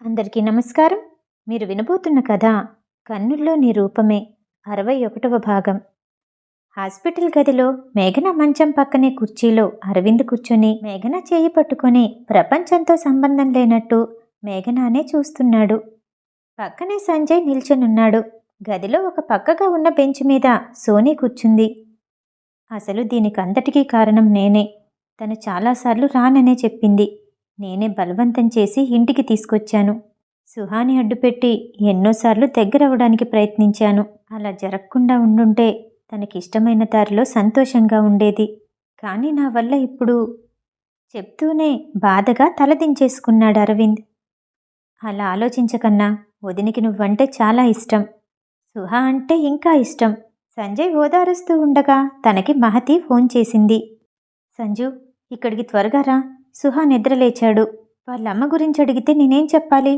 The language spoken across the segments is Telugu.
అందరికీ నమస్కారం. మీరు వినబోతున్న కథ కన్నుల్లో నీ రూపమే 61వ భాగం. హాస్పిటల్ గదిలో మేఘన మంచం పక్కనే కుర్చీలో అరవింద్ కూర్చొని మేఘన చేయి పట్టుకొని ప్రపంచంతో సంబంధం లేనట్టు మేఘనానే చూస్తున్నాడు. పక్కనే సంజయ్ నిల్చొనున్నాడు. గదిలో ఒక పక్కగా ఉన్న బెంచ్ మీద సోనీ కూర్చుంది. అసలు దీనికంతటికీ కారణం నేనే. తను చాలాసార్లు రాననే చెప్పింది. నేనే బలవంతం చేసి ఇంటికి తీసుకొచ్చాను. సుహాని అడ్డుపెట్టి ఎన్నోసార్లు దగ్గరవడానికి ప్రయత్నించాను. అలా జరగకుండా ఉండుంటే తనకిష్టమైన దారిలో సంతోషంగా ఉండేది. కానీ నా వల్ల ఇప్పుడు చెప్తూనే బాధగా తలదించేసుకున్నాడు అరవింద్. అలా ఆలోచించకన్నా, వదినికి నువ్వంటే చాలా ఇష్టం. సుహా అంటే ఇంకా ఇష్టం. సంజయ్ ఓదారుస్తూ ఉండగా తనకి మహతి ఫోన్ చేసింది. సంజు, ఇక్కడికి త్వరగా రా. సుహా నిద్రలేచాడు. వాళ్ళమ్మ గురించి అడిగితే నేనేం చెప్పాలి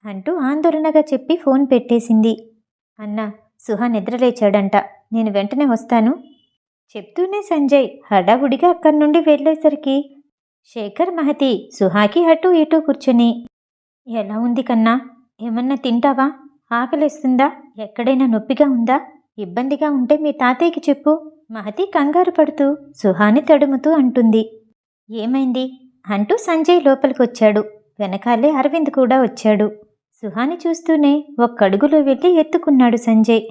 అంటూ ఆందోళనగా చెప్పి ఫోన్ పెట్టేసింది. అన్నా, సుహా నిద్రలేచాడంట. నేను వెంటనే వస్తాను చెప్తూనే సంజయ్ హడావుడిగా అక్కడి నుండి వెళ్ళేసరికి శేఖర్, మహతి సుహాకి అటూ ఇటూ కూర్చుని, ఎలా ఉంది కన్నా? ఏమన్నా తింటావా? ఆకలేస్తుందా? ఎక్కడైనా నొప్పిగా ఉందా? ఇబ్బందిగా ఉంటే మీ తాతయ్యకి చెప్పు. మహతి కంగారు పడుతూ సుహాని తడుముతూ అంటుంది. ఏమైంది అంటూ సంజయ్ లోపలికొచ్చాడు. వెనకాలే అరవింద్ కూడా వచ్చాడు. సుహాని చూస్తూనే ఒక్కడుగులో వెళ్ళి ఎత్తుకున్నాడు సంజయ్.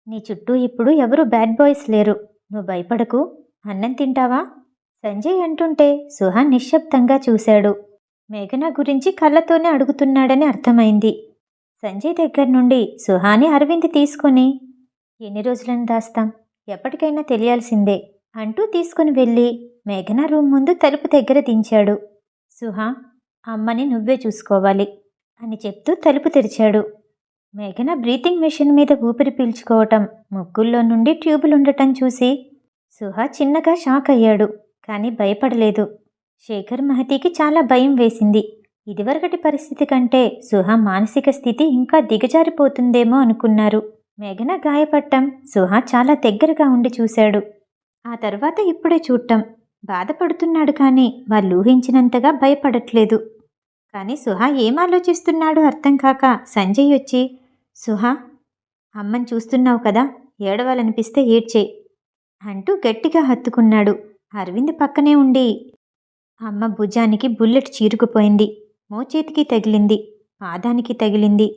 నీ చుట్టూ ఇప్పుడు ఎవరు బ్యాడ్ బాయ్స్ లేరు. నువ్వు భయపడకు. అన్నం తింటావా సంజయ్ అంటుంటే సుహాన్ నిశ్శబ్దంగా చూశాడు. మేఘన గురించి కళ్ళతోనే అడుగుతున్నాడని అర్థమైంది. సంజయ్ దగ్గర నుండి సుహాని అరవింద్ తీసుకుని, ఎన్ని రోజులను దాస్తాం? ఎప్పటికైనా తెలియాల్సిందే అంటూ తీసుకుని వెళ్ళి మేఘన రూమ్ ముందు తలుపు దగ్గర దించాడు. సుహా, అమ్మని నువ్వే చూసుకోవాలి అని చెప్తూ తలుపు తెరిచాడు. మేఘన బ్రీతింగ్ మెషిన్ మీద ఊపిరి పీల్చుకోవటం, ముక్కుల్లో నుండి ట్యూబులుండటం చూసి సుహా చిన్నగా షాక్ అయ్యాడు. కానీ భయపడలేదు. శేఖర్, మహతికి చాలా భయం వేసింది. ఇదివరకటి పరిస్థితి కంటే సుహా మానసిక స్థితి ఇంకా దిగజారిపోతుందేమో అనుకున్నారు. మేఘన గాయపడటం సుహా చాలా దగ్గరగా ఉండి చూశాడు. ఆ తర్వాత ఇప్పుడే చూడటం. బాధపడుతున్నాడు కానీ వాళ్ళు ఊహించినంతగా భయపడట్లేదు. కానీ సుహా ఏం ఆలోచిస్తున్నాడో అర్థం కాక సంజయ్ వచ్చి, సుహా, అమ్మని చూస్తున్నావు కదా, ఏడవాలనిపిస్తే ఏడ్చేయి అంటూ గట్టిగా హత్తుకున్నాడు. అరవింద్ పక్కనే ఉండి, అమ్మ భుజానికి బుల్లెట్ చీరుకుపోయింది. మోచేతికి తగిలింది, పాదానికి తగిలింది.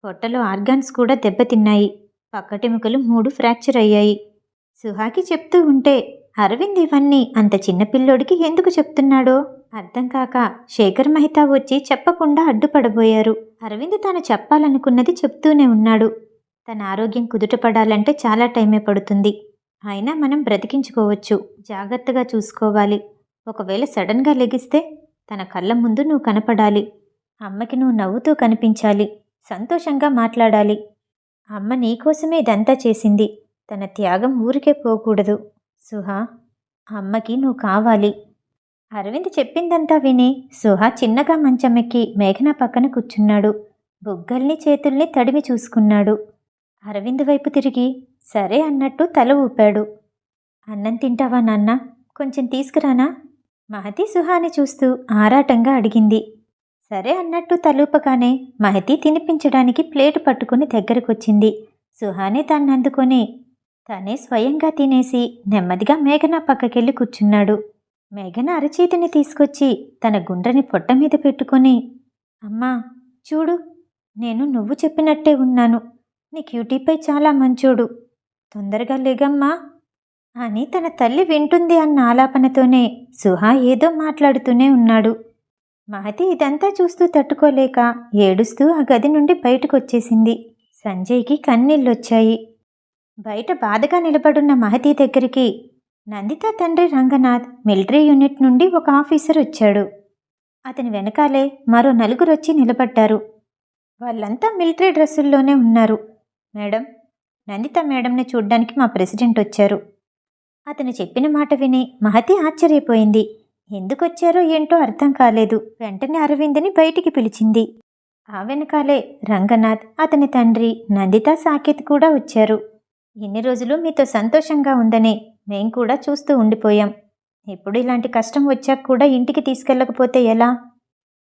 పొట్టలో ఆర్గాన్స్ కూడా దెబ్బతిన్నాయి. పక్కటెముకలు 3 ఫ్రాక్చర్ అయ్యాయి. సుహాకి చెప్తూ ఉంటే అరవింద్ ఇవన్నీ అంత చిన్నపిల్లోడికి ఎందుకు చెప్తున్నాడో అర్థం కాక శేఖర్, మహితా వచ్చి చెప్పకుండా అడ్డుపడబోయారు. అరవింద్ తాను చెప్పాలనుకున్నది చెప్తూనే ఉన్నాడు. తన ఆరోగ్యం కుదుటపడాలంటే చాలా టైమే పడుతుంది. అయినా మనం బ్రతికించుకోవచ్చు. జాగ్రత్తగా చూసుకోవాలి. ఒకవేళ సడన్గా లెగిస్తే తన కళ్ళ ముందు నువ్వు కనపడాలి. అమ్మకి నువ్వు నవ్వుతూ కనిపించాలి. సంతోషంగా మాట్లాడాలి. అమ్మ నీకోసమే ఇదంతా చేసింది. తన త్యాగం ఊరికే పోకూడదు. సుహా, అమ్మకి నువ్వు కావాలి. అరవింద్ చెప్పిందంతా విని సుహా చిన్నగా మంచమెక్కి మేఘన పక్కన కూర్చున్నాడు. బుగ్గల్ని చేతుల్ని తడిమి చూసుకున్నాడు. అరవింద్ వైపు తిరిగి సరే అన్నట్టు తల ఊపాడు. అన్నం తింటావా నాన్న? కొంచెం తీసుకురానా? మహతి సుహాని చూస్తూ ఆరాటంగా అడిగింది. సరే అన్నట్టు తలూపగానే మహతి తినిపించడానికి ప్లేటు పట్టుకుని దగ్గరకొచ్చింది. సుహాని దాన్ని అందుకొని తనే స్వయంగా తినేసి నెమ్మదిగా మేఘన పక్కకెళ్ళి కూర్చున్నాడు. మేఘన అరచేతిని తీసుకొచ్చి తన గుండ్రని పొట్ట మీద పెట్టుకొని, అమ్మా చూడు, నేను నువ్వు చెప్పినట్టే ఉన్నాను. నీ క్యూటీపై చాలా మంచోడు. తొందరగా లేగమ్మా అని తన తల్లి వింటుంది అన్న ఆలాపనతోనే సుహా ఏదో మాట్లాడుతూనే ఉన్నాడు. మహతి ఇదంతా చూస్తూ తట్టుకోలేక ఏడుస్తూ ఆ గది నుండి బయటకొచ్చేసింది. సంజయ్కి కన్నీళ్ళొచ్చాయి. బయట బాధగా నిలబడున్న మహతి దగ్గరికి నందిత తండ్రి రంగనాథ్ మిలిటరీ యూనిట్ నుండి ఒక ఆఫీసర్ వచ్చాడు. అతని వెనకాలే మరో 4 వచ్చి నిలబడ్డారు. వాళ్ళంతా మిలిటరీ డ్రెస్సుల్లోనే ఉన్నారు. మేడం, నందిత మేడంని చూడ్డానికి మా ప్రెసిడెంట్ వచ్చారు. అతను చెప్పిన మాట విని మహతి ఆశ్చర్యపోయింది. ఎందుకొచ్చారో ఏంటో అర్థం కాలేదు. వెంటనే అరవింద్ని బయటికి పిలిచింది. ఆ వెనకాలే రంగనాథ్, అతని తండ్రి, నందిత, సాకేత్ కూడా వచ్చారు. ఇన్ని రోజులు మీతో సంతోషంగా ఉందని మేం కూడా చూస్తూ ఉండిపోయాం. ఇప్పుడు ఇలాంటి కష్టం వచ్చాక కూడా ఇంటికి తీసుకెళ్ళకపోతే ఎలా?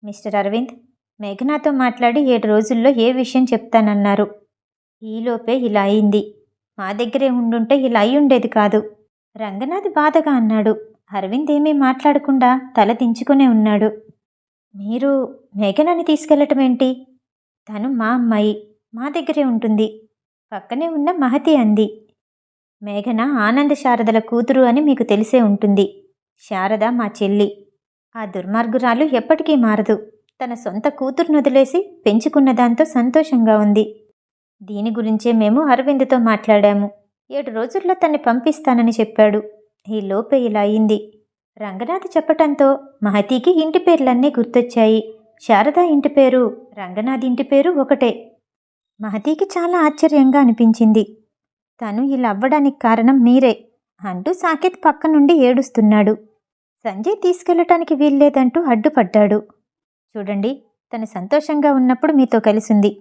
మిస్టర్ అరవింద్, మేఘనాతో మాట్లాడి 7 రోజుల్లో ఏ విషయం చెప్తానన్నారు. ఈలోపే ఇలా అయింది. మా దగ్గరే ఉండుంటే ఇలా అయ్యుండేది కాదు. రంగనాథ్ బాధగా అన్నాడు. అరవింద్ ఏమీ మాట్లాడకుండా తల దించుకునే ఉన్నాడు. మీరు మేఘనాని తీసుకెళ్లటమేంటి? తను మా అమ్మాయి, మా దగ్గరే ఉంటుంది. పక్కనే ఉన్న మహతి అంది. మేఘన ఆనంద శారదల కూతురు అని మీకు తెలిసే ఉంటుంది. శారద మా చెల్లి. ఆ దుర్మార్గురాలు ఎప్పటికీ మారదు. తన సొంత కూతుర్ను వదిలేసి పెంచుకున్న దాంతో సంతోషంగా ఉంది. దీని గురించే మేము అరవింద్తో మాట్లాడాము. 7 రోజుల్లో తన్ని పంపిస్తానని చెప్పాడు. ఈ లోపే ఇలా అయింది. రంగనాథ్ చెప్పటంతో మహతికి ఇంటి పేర్లన్నీ గుర్తొచ్చాయి. శారద ఇంటి పేరు, రంగనాథ్ ఇంటి పేరు ఒకటే. మహతికి చాలా ఆశ్చర్యంగా అనిపించింది. తను ఇలా అవ్వడానికి కారణం మీరే అంటూ సాకేత్ పక్క నుండి ఏడుస్తున్నాడు. సంజయ్ తీసుకెళ్లటానికి వీల్లేదంటూ అడ్డుపడ్డాడు. చూడండి, తను సంతోషంగా ఉన్నప్పుడు మీతో కలిసింది.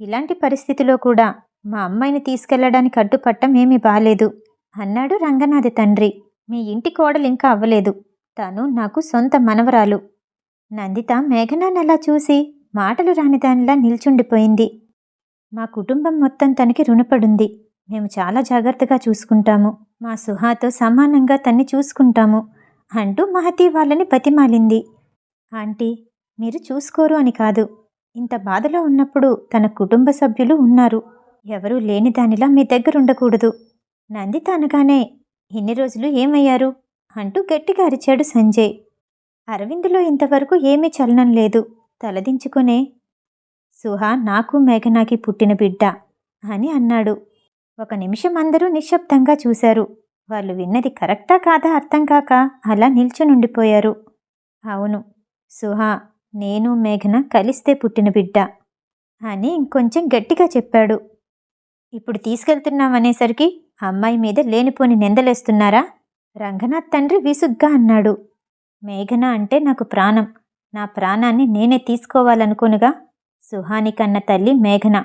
ఇలాంటి పరిస్థితిలో కూడా మా అమ్మాయిని తీసుకెళ్లడానికి అడ్డుపట్టం ఏమీ బాలేదు అన్నాడు రంగనాథ్ తండ్రి. మీ ఇంటి కోడలు ఇంకా అవ్వలేదు. తను నాకు సొంత మనవరాలు. నందిత మేఘనానలా చూసి మాటలు రానిదానిలా నిల్చుండిపోయింది. మా కుటుంబం మొత్తం తనకి రుణపడుంది. మేము చాలా జాగ్రత్తగా చూసుకుంటాము. మా సుహాతో సమానంగా తన్ని చూసుకుంటాము అంటూ మహతి వాళ్ళని బతిమాలింది. ఆంటీ, మీరు చూసుకోరు అని కాదు. ఇంత బాధలో ఉన్నప్పుడు తన కుటుంబ సభ్యులు ఉన్నారు. ఎవరూ లేని దానిలా మీ దగ్గరుండకూడదు. నందిత అనగానే ఇన్ని రోజులు ఏమయ్యారు అంటూ గట్టిగా అరిచాడు సంజయ్. అరవిందులో ఇంతవరకు ఏమీ చలనం లేదు. తలదించుకునే సుహా నాకు మేఘనాకి పుట్టిన బిడ్డ అని అన్నాడు. ఒక నిమిషం అందరూ నిశ్శబ్దంగా చూశారు. వాళ్ళు విన్నది కరెక్టా కాదా అర్థం కాక అలా నిల్చునుండిపోయారు. అవును, సుహా నేను మేఘన కలిస్తే పుట్టిన బిడ్డ అని ఇంకొంచెం గట్టిగా చెప్పాడు. ఇప్పుడు తీసుకెళ్తున్నామనేసరికి అమ్మాయి మీద లేనిపోని నిందలేస్తున్నారా? రంగనాథ్ తండ్రి విసుగ్గా అన్నాడు. మేఘన అంటే నాకు ప్రాణం. నా ప్రాణాన్ని నేనే తీసుకోవాలనుకునుగా. సుహాని కన్న తల్లి మేఘన,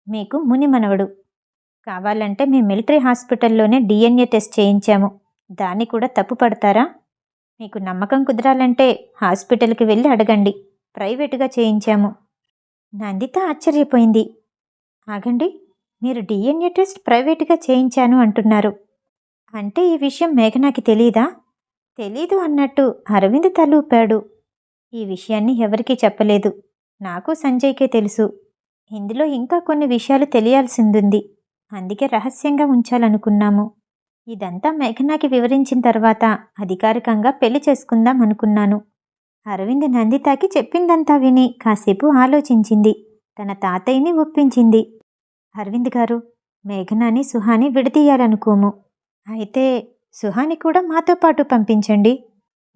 మీకు మునిమనవడు. కావాలంటే మీ మిలిటరీ హాస్పిటల్లోనే DNA టెస్ట్ చేయించాము. దాన్ని కూడా తప్పు పడతారా? మీకు నమ్మకం కుదరాలంటే హాస్పిటల్కి వెళ్ళి అడగండి. ప్రైవేటుగా చేయించాము. నందిత ఆశ్చర్యపోయింది. ఆగండి, మీరు DNA టెస్ట్ ప్రైవేటుగా చేయించాను అంటున్నారు. అంటే ఈ విషయం మేఘనాకి తెలీదా? తెలీదు అన్నట్టు అరవింద్ తలూపాడు. ఈ విషయాన్ని ఎవరికీ చెప్పలేదు. నాకు సంజయ్కే తెలుసు. ఇందులో ఇంకా కొన్ని విషయాలు తెలియాల్సిందుంది. అందుకే రహస్యంగా ఉంచాలనుకున్నాము. ఇదంతా మేఘనాకి వివరించిన తర్వాత అధికారికంగా పెళ్లి చేసుకుందాం అనుకున్నాను. అరవింద్ నందితకి చెప్పిందంతా విని కాసేపు ఆలోచించింది. తన తాతయ్యని ఒప్పించింది. అరవింద్ గారు, మేఘనాని సుహాని విడదీయాలనుకోము. అయితే సుహాని కూడా మాతో పాటు పంపించండి.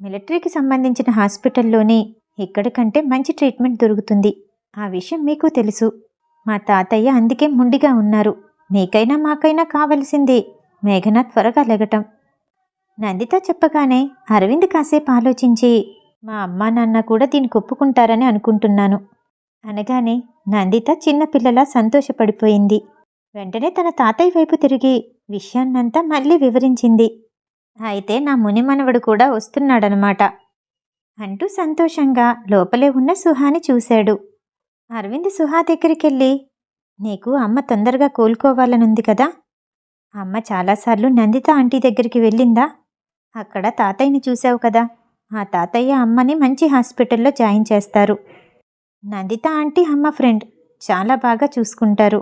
మిలిటరీకి సంబంధించిన హాస్పిటల్లోనే ఇక్కడి కంటే మంచి ట్రీట్మెంట్ దొరుకుతుంది. ఆ విషయం మీకు తెలుసు. మా తాతయ్య అందుకే మొండిగా ఉన్నారు. మీకైనా మాకైనా కావలసింది మేఘన త్వరగా లెగటం. నందిత చెప్పగానే అరవింద్ కాసేపు ఆలోచించి, మా అమ్మా నాన్న కూడా దీనికి ఒప్పుకుంటారని అనుకుంటున్నాను అనగానే నందిత చిన్నపిల్లలా సంతోషపడిపోయింది. వెంటనే తన తాతయ్య వైపు తిరిగి విషయాన్నంతా మళ్ళీ వివరించింది. అయితే నా మునిమనవడు కూడా వస్తున్నాడనమాట అంటూ సంతోషంగా లోపలే ఉన్న సుహాని చూశాడు. అరవింద్ సుహా దగ్గరికెళ్ళి, నీకు అమ్మ తొందరగా కోలుకోవాలనుంది కదా? అమ్మ చాలాసార్లు నందిత ఆంటీ దగ్గరికి వెళ్ళిందా? అక్కడ తాతయ్యని చూశావు కదా? ఆ తాతయ్య అమ్మని మంచి హాస్పిటల్లో జాయిన్ చేస్తారు. నందిత ఆంటీ అమ్మ ఫ్రెండ్, చాలా బాగా చూసుకుంటారు.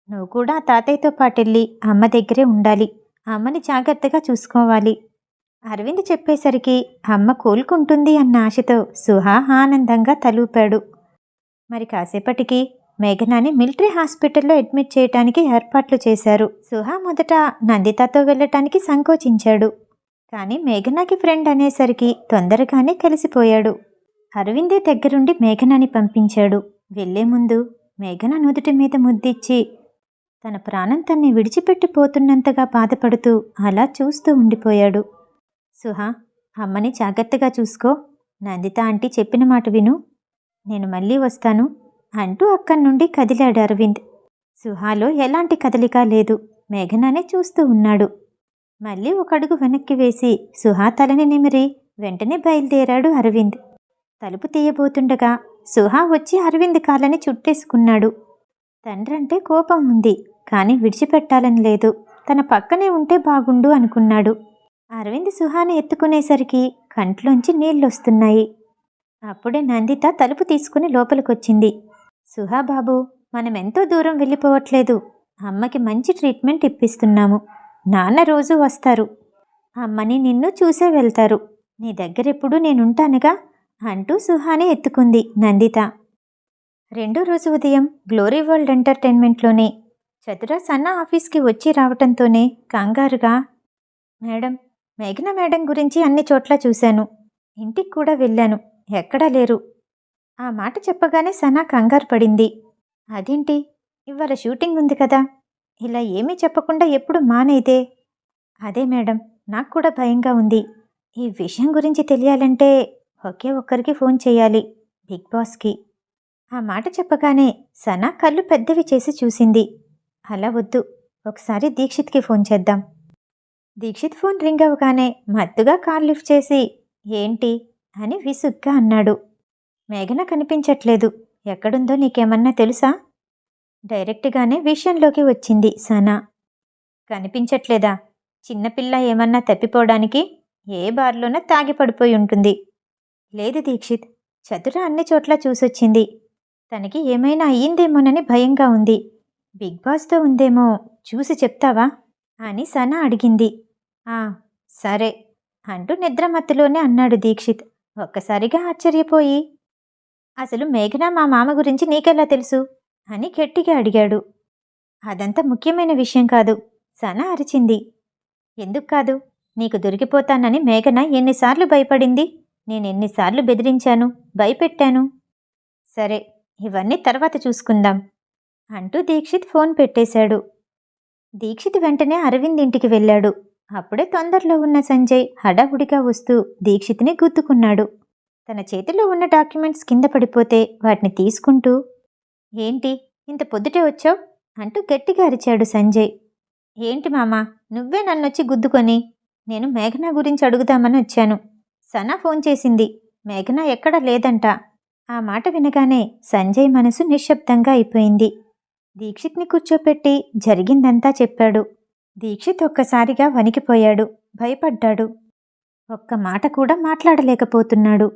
నువ్వు కూడా ఆ తాతయ్యతో పాటెళ్ళి అమ్మ దగ్గరే ఉండాలి. అమ్మని జాగ్రత్తగా చూసుకోవాలి. అరవింద్ చెప్పేసరికి అమ్మ కోలుకుంటుంది అన్న ఆశతో సుహా ఆనందంగా తలూపాడు. మరి కాసేపటికి మేఘనాని మిలిటరీ హాస్పిటల్లో అడ్మిట్ చేయటానికి ఏర్పాట్లు చేశారు. సుహా మొదట నందితతో వెళ్ళటానికి సంకోచించాడు. కానీ మేఘనాకి ఫ్రెండ్ అనేసరికి తొందరగానే కలిసిపోయాడు. అరవిందే దగ్గరుండి మేఘనాని పంపించాడు. వెళ్లే ముందు మేఘన నుదుటి మీద ముద్దిచ్చి తన ప్రాణం తన్ని విడిచిపెట్టిపోతున్నంతగా బాధపడుతూ అలా చూస్తూ ఉండిపోయాడు. సుహా, అమ్మని జాగ్రత్తగా చూసుకో. నందిత ఆంటీ చెప్పిన మాట విను. నేను మళ్ళీ వస్తాను అంటూ అక్కడి నుండి కదిలాడు అరవింద్. సుహాలో ఎలాంటి కదలిక లేదు. మేఘనానే చూస్తూ ఉన్నాడు. మళ్ళీ ఒక అడుగు వెనక్కి వేసి సుహా తలని నిమిరి వెంటనే బయలుదేరాడు అరవింద్. తలుపు తీయబోతుండగా సుహా వచ్చి అరవింద్ కాళ్ళని చుట్టేసుకున్నాడు. తండ్రంటే కోపం ఉంది, కానీ విడిచిపెట్టాలని లేదు. తన పక్కనే ఉంటే బాగుండు అనుకున్నాడు. అరవింద్ సుహాని ఎత్తుకునేసరికి కంట్లోంచి నీళ్ళొస్తున్నాయి. అప్పుడే నందిత తలుపు తీసుకుని లోపలికొచ్చింది. సుహా బాబు, మనమెంతో దూరం వెళ్ళిపోవట్లేదు. అమ్మకి మంచి ట్రీట్మెంట్ ఇప్పిస్తున్నాము. నాన్న రోజూ వస్తారు. అమ్మని నిన్ను చూసే వెళ్తారు. నీ దగ్గరెప్పుడు నేనుంటానుగా అంటూ సుహాని ఎత్తుకుంది నందిత. రెండో రోజు ఉదయం గ్లోరీ వరల్డ్ ఎంటర్టైన్మెంట్లోనే చతుర సన్న ఆఫీస్కి వచ్చి రావటంతోనే కంగారుగా, మేడం, మేఘన మేడం గురించి అన్ని చోట్ల చూశాను. ఇంటికి కూడా వెళ్ళాను, ఎక్కడా లేరు. ఆ మాట చెప్పగానే సనా కంగారు పడింది. అదేంటి, ఇవాళ షూటింగ్ ఉంది కదా, ఇలా ఏమీ చెప్పకుండా ఎప్పుడు మానేదే? అదే మేడం, నాకు కూడా భయంగా ఉంది. ఈ విషయం గురించి తెలియాలంటే ఒకే ఒక్కరికి ఫోన్ చేయాలి, బిగ్ బాస్కి. ఆ మాట చెప్పగానే సనా కళ్ళు పెద్దవి చేసి చూసింది. అలా వద్దు, ఒకసారి దీక్షిత్కి ఫోన్ చేద్దాం. దీక్షిత్ ఫోన్ రింగ్ అవగానే మత్తుగా కాల్ లిఫ్ట్ చేసి, ఏంటి అని విసుగ్గా అన్నాడు. మేఘన కనిపించట్లేదు, ఎక్కడుందో నీకేమన్నా తెలుసా? డైరెక్ట్గానే విషయంలోకి వచ్చింది సనా. కనిపించట్లేదా? చిన్నపిల్ల ఏమన్నా తప్పిపోవడానికి ఏ బార్లోన తాగి పడిపోయి ఉంటుంది. లేదు దీక్షిత్, చతుర అన్ని చోట్ల చూసొచ్చింది. తనకి ఏమైనా అయ్యిందేమోనని భయంగా ఉంది. బిగ్ బాస్తో ఉందేమో, చూసి చెప్తావా అని సనా అడిగింది. ఆ సరే అంటూ నిద్రమత్తులోనే అన్నాడు దీక్షిత్. ఒక్కసారిగా ఆశ్చర్యపోయి, అసలు మేఘన మా మామ గురించి నీకెలా తెలుసు అని గట్టిగా అడిగాడు. అదంతా ముఖ్యమైన విషయం కాదు, సనా అరిచింది. ఎందుకు కాదు? నీకు దొరికిపోతానని మేఘన ఎన్నిసార్లు భయపడింది, నేనెన్నిసార్లు బెదిరించాను, భయపెట్టాను. సరే, ఇవన్నీ తర్వాత చూసుకుందాం అంటూ దీక్షిత్ ఫోన్ పెట్టేశాడు. దీక్షిత్ వెంటనే అరవింద్ ఇంటికి వెళ్ళాడు. అప్పుడే తొందరలో ఉన్న సంజయ్ హడావుడిగా వస్తూ దీక్షిత్ని గుద్దుకున్నాడు. తన చేతిలో ఉన్న డాక్యుమెంట్స్ కింద పడిపోతే వాటిని తీసుకుంటూ, ఏంటి ఇంత పొద్దుటే వచ్చావు అంటూ గట్టిగా అరిచాడు సంజయ్. ఏంటి మామా, నువ్వే నన్నొచ్చి గుద్దుకొని? నేను మేఘన గురించి అడుగుదామని వచ్చాను. సనా ఫోన్ చేసింది, మేఘన ఎక్కడా లేదంట. ఆ మాట వినగానే సంజయ్ మనసు నిశ్శబ్దంగా అయిపోయింది. దీక్షిత్ని కూర్చోపెట్టి జరిగిందంతా చెప్పాడు. దీక్షిత్ ఒక్కసారిగా వణికిపోయాడు, భయపడ్డాడు. ఒక్క మాట కూడా మాట్లాడలేకపోతున్నాడు.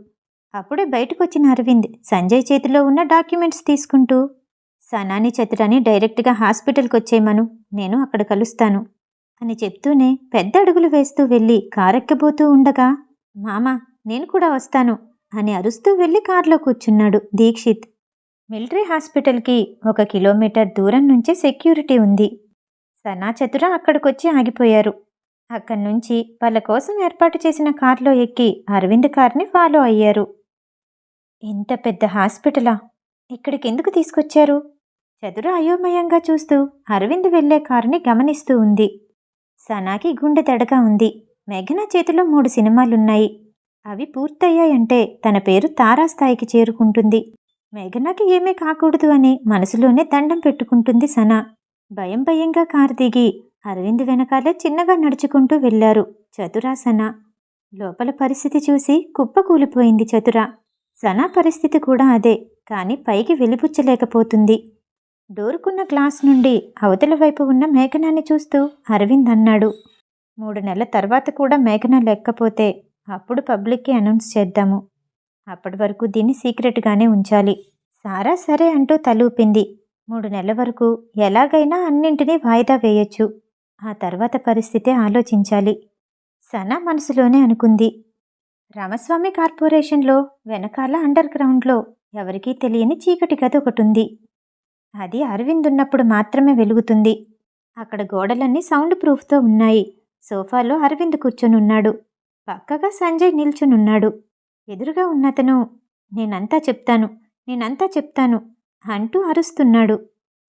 అప్పుడే బయటకొచ్చిన అరవింద్ సంజయ్ చేతిలో ఉన్న డాక్యుమెంట్స్ తీసుకుంటూ, సనాని చతురాని డైరెక్ట్గా హాస్పిటల్కి వచ్చేయమను, నేను అక్కడ కలుస్తాను అని చెప్తూనే పెద్ద అడుగులు వేస్తూ వెళ్ళి కారెక్కబోతూ ఉండగా, మామా నేను కూడా వస్తాను అని అరుస్తూ వెళ్ళి కారులో కూర్చున్నాడు దీక్షిత్. మిలిటరీ హాస్పిటల్కి 1 కిలోమీటర్ దూరం నుంచే సెక్యూరిటీ ఉంది. సనా చతుర అక్కడికొచ్చి ఆగిపోయారు. అక్కడి నుంచి వాళ్ళ కోసం ఏర్పాటు చేసిన కారులో ఎక్కి అరవింద్ కార్ని ఫాలో అయ్యారు. ఇంత పెద్ద హాస్పిటలా, ఇక్కడికెందుకు తీసుకొచ్చారు? చతుర అయోమయంగా చూస్తూ అరవింద్ వెళ్లే కారుని గమనిస్తూ ఉంది. సనాకి గుండె దడగా ఉంది. మేఘన చేతిలో 3 సినిమాలున్నాయి. అవి పూర్తయ్యాయంటే తన పేరు తారాస్థాయికి చేరుకుంటుంది. మేఘనకి ఏమీ కాకూడదు అని మనసులోనే దండం పెట్టుకుంటుంది సనా. భయం భయంగా కారు దిగి అరవింద్ వెనకాలే చిన్నగా నడుచుకుంటూ వెళ్లారు చతుర, సనా. లోపల పరిస్థితి చూసి కుప్పకూలిపోయింది చతుర. సనా పరిస్థితి కూడా అదే, కానీ పైకి వెలిబుచ్చలేకపోతుంది. డోరుకున్న గ్లాస్ నుండి అవతల వైపు ఉన్న మేఘనాన్ని చూస్తూ అరవింద్ అన్నాడు, 3 నెలల తర్వాత కూడా మేఘన లేకపోతే అప్పుడు పబ్లిక్కి అనౌన్స్ చేద్దాము. అప్పటి వరకు దీన్ని సీక్రెట్గానే ఉంచాలి. సారా సరే అంటూ తలూపింది. 3 నెలల వరకు ఎలాగైనా అన్నింటినీ వాయిదా వేయొచ్చు. ఆ తర్వాత పరిస్థితే ఆలోచించాలి. సనా మనసులోనే అనుకుంది. రామస్వామి కార్పొరేషన్లో వెనకాల అండర్ గ్రౌండ్లో ఎవరికీ తెలియని చీకటి గది ఒకటుంది. అది అరవింద్ ఉన్నప్పుడు మాత్రమే వెలుగుతుంది. అక్కడ గోడలన్నీ సౌండ్ ప్రూఫ్తో ఉన్నాయి. సోఫాలో అరవింద్ కూర్చొనున్నాడు. పక్కగా సంజయ్ నిల్చునున్నాడు. ఎదురుగా ఉన్నతను, నేనంతా చెప్తాను అంటూ అరుస్తున్నాడు.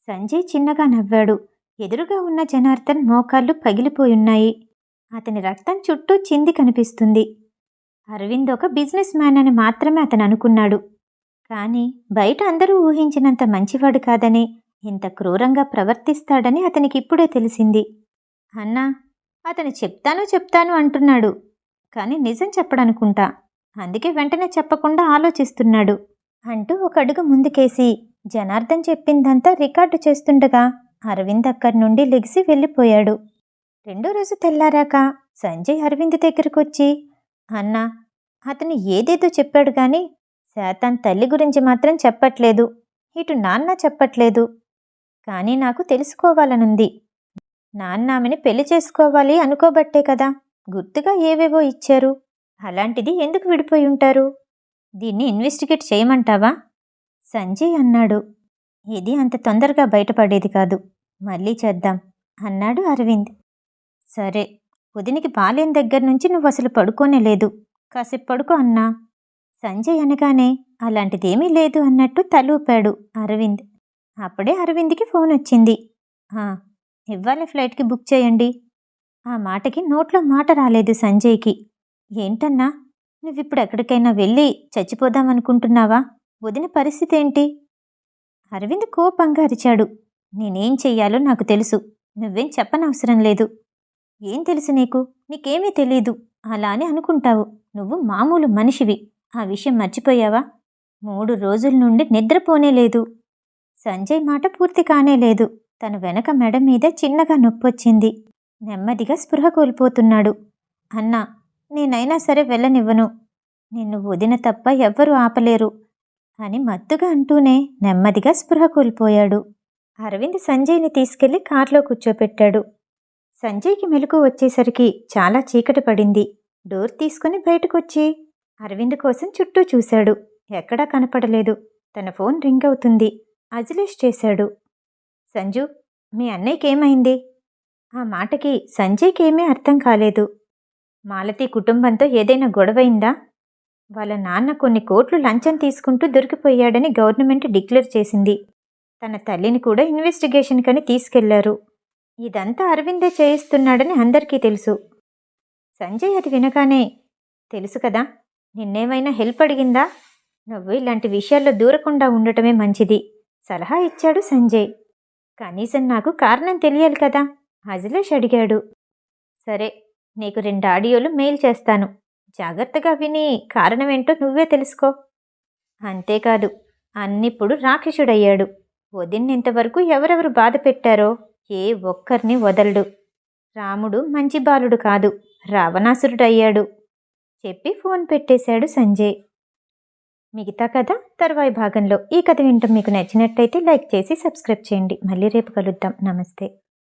సంజయ్ చిన్నగా నవ్వాడు. ఎదురుగా ఉన్న జనార్దన్ మోకాళ్ళు పగిలిపోయున్నాయి. అతని రక్తం చుట్టూ చింది కనిపిస్తుంది. అరవింద్ ఒక బిజినెస్ మ్యాన్ అని మాత్రమే అతను అనుకున్నాడు. కానీ బయట అందరూ ఊహించినంత మంచివాడు కాదని, ఇంత క్రూరంగా ప్రవర్తిస్తాడని అతనికి ఇప్పుడే తెలిసింది. అన్నా, అతను చెప్తాను అంటున్నాడు, కానీ నిజం చెప్పడనుకుంటా. అందుకే వెంటనే చెప్పకుండా ఆలోచిస్తున్నాడు అంటూ ఒక అడుగు ముందుకేసి జనార్దన్ చెప్పిందంతా రికార్డు చేస్తుండగా అరవింద్ అక్కడి నుండి లెగిసి వెళ్ళిపోయాడు. రెండో రోజు తెల్లారాక సంజయ్ అరవింద్ దగ్గరకొచ్చి, అన్నా, అతను ఏదేదో చెప్పాడు గాని శాతాన్ తల్లి గురించి మాత్రం చెప్పట్లేదు, ఇటు నాన్న చెప్పట్లేదు. కానీ నాకు తెలుసుకోవాలనుంది. నాన్న ఆమెని పెళ్లి చేసుకోవాలి అనుకోబట్టే కదా గుర్తుగా ఏవేవో ఇచ్చారు. అలాంటిది ఎందుకు విడిపోయి ఉంటారు? దీన్ని ఇన్వెస్టిగేట్ చేయమంటావా? సంజయ్ అన్నాడు. ఇది అంత తొందరగా బయటపడేది కాదు, మళ్ళీ చేద్దాం అన్నాడు అరవింద్. సరే, వదినికి బాలేని దగ్గర నుంచి నువ్వు అసలు పడుకోనే లేదు, కాసేపు పడుకో అన్నా. సంజయ్ అనగానే అలాంటిదేమీ లేదు అన్నట్టు తలూపాడు అరవింద్. అప్పుడే అరవింద్కి ఫోన్ వచ్చింది. ఇవ్వాలే ఫ్లైట్కి బుక్ చేయండి. ఆ మాటకి నోట్లో మాట రాలేదు సంజయ్కి. ఏంటన్నా, నువ్విప్పుడు ఎక్కడికైనా వెళ్ళి చచ్చిపోదామనుకుంటున్నావా? వదిన పరిస్థితి ఏంటి? అరవింద్ కోపంగా అరిచాడు. నేనేం చెయ్యాలో నాకు తెలుసు, నువ్వేం చెప్పనవసరం లేదు. ఏం తెలుసు నీకు? నీకేమీ తెలీదు. అలా అని అనుకుంటావు. నువ్వు మామూలు మనిషివి. ఆ విషయం మర్చిపోయావా? 3 రోజుల నుండి నిద్రపోనే లేదు. సంజయ్ మాట పూర్తి కానే లేదు. తన వెనక మెడ మీద చిన్నగా నొప్పొచ్చింది. నెమ్మదిగా స్పృహ కోల్పోతున్నాడు. అన్నా, నేనైనా సరే వెళ్ళనివ్వను. నిన్ను వదిన తప్ప ఎవ్వరూ ఆపలేరు అని మత్తుగా అంటూనే నెమ్మదిగా స్పృహ కోల్పోయాడు. అరవింద్ సంజయ్ని తీసుకెళ్లి కార్లో కూర్చోపెట్టాడు. సంజయ్కి మెలకు వచ్చేసరికి చాలా చీకటి పడింది. డోర్ తీసుకుని బయటకొచ్చి అరవింద్ కోసం చుట్టూ చూశాడు. ఎక్కడా కనపడలేదు. తన ఫోన్ రింగ్ అవుతుంది. అజిలేష్ చేశాడు. సంజు, మీ అన్నయ్యకేమైంది? ఆ మాటకి సంజయ్కేమీ అర్థం కాలేదు. మాలతి కుటుంబంతో ఏదైనా గొడవైందా? వాళ్ళ నాన్న కొన్ని కోట్లు లంచం తీసుకుంటూ దొరికిపోయాడని గవర్నమెంట్ డిక్లేర్ చేసింది. తన తల్లిని కూడా ఇన్వెస్టిగేషన్ కని తీసుకెళ్లారు. ఇదంతా అరవిందే చేయిస్తున్నాడని అందరికీ తెలుసు. సంజయ్ అది వినగానే, తెలుసు కదా, నిన్నేమైనా హెల్ప్ అడిగిందా? నువ్వు ఇలాంటి విషయాల్లో దూరకుండా ఉండటమే మంచిది సలహా ఇచ్చాడు సంజయ్. కనీసం నాకు కారణం తెలియాలి కదా? అజిలేష్ అడిగాడు. సరే, నీకు 2 ఆడియోలు మెయిల్ చేస్తాను. జాగ్రత్తగా విని కారణమేంటో నువ్వే తెలుసుకో. అంతేకాదు, అన్నిప్పుడు రాక్షసుడయ్యాడు. వదిన్నింతవరకు ఎవరెవరు బాధ పెట్టారో ఏ ఒక్కరిని వదలడు. రాముడు మంచి బాలుడు కాదు, రావణాసురుడయ్యాడు చెప్పి ఫోన్ పెట్టేశాడు సంజయ్. మిగతా కథ తర్వాయి భాగంలో. ఈ కథ వింటూ మీకు నచ్చినట్టయితే లైక్ చేసి సబ్స్క్రైబ్ చేయండి. మళ్ళీ రేపు కలుద్దాం. నమస్తే.